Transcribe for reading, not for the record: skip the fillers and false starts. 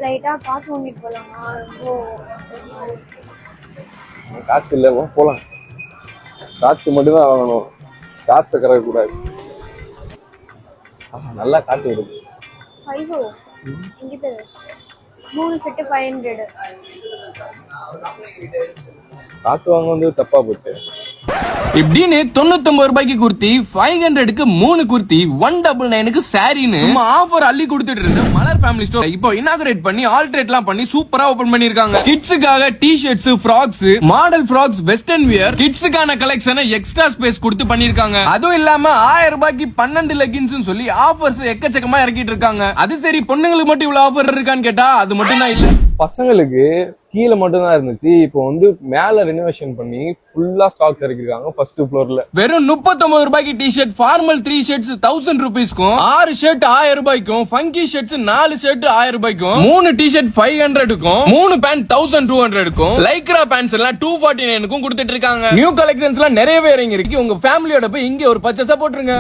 லைட்டா காசு வாங்கிட்டு போலாமா? ரொம்ப காசு இல்ல, போலாம். காசு மட்டும்தான் வாங்கணும், காசை கறக்க கூடாது. நல்லா காட்டு இருக்கு. 5 இங்கிட்டு 3 செட்டு 500. காத்து வாங்க வந்து தப்பா போச்சு. இப்படின்னு 99 ரூபாய்க்கு குர்த்தி, 500க்கு 3 குர்த்தி, 199க்கு சாரின்னு ஆஃபர் அள்ளி கொடுத்துட்டு இருந்த மலர் ஃபேமிலி ஸ்டோர் இப்போ இனாகரேட் பண்ணி ஆல்ட்ரேட்லாம் பண்ணி சூப்பரா ஓபன் பண்ணிருக்காங்க. கிட்ஸுக்காக T-shirts, frocks, model frocks, western wear, கிட்ஸுக்கான கலெக்ஷனை எக்ஸ்ட்ரா ஸ்பேஸ் கொடுத்து பண்ணிருக்காங்க. அதுவும் இல்லாம 1000 ரூபாய்க்கு 12 லெகின்ஸ் சொல்லி ஆஃபர்ஸ் எக்கச்சக்கமா இறக்கிட்டு இருக்காங்க. அது சரி, பொண்ணுங்களுக்கு மட்டும் இவ்வளவு ஆஃபர் இருக்கான்னு கேட்டா அது மட்டும் தான் இல்ல. பசங்களுக்கு கீழே மட்டும் தான் இருந்துச்சு, இப்போ வந்து மேல ரெனோவேஷன் பண்ணி ஃபுல்லா ஸ்டாக்ஸ் இறக்கிருக்காங்க ஃபர்ஸ்ட் ஃப்ளோர்ல. வெறும் 39 ரூபாய்க்கு டி-ஷர்ட், ஃபார்மல் 3 ஷர்ட்ஸ் 1000 ரூபீஸ்க்கும், 6 ஷர்ட் 1000 ரூபாய்க்கும், ஃபங்கி ஷர்ட்ஸ் 4 ஷர்ட் 1000 ரூபாய்க்கும், 3 டி-ஷர்ட் 500க்கும், 3 பேண்ட் 1200க்கும், லைக்ரா பேண்ட்ஸ் எல்லாம் 249க்கும் கொடுத்துட்டு இருக்காங்க. நியூ கலெக்ஷன்ஸ் எல்லாம் நிறையவே இறங்கி இருக்கு. உங்க ஃபேமிலியோட போய் இங்க ஒரு பர்ச்சேஸ் போட்டுருங்க.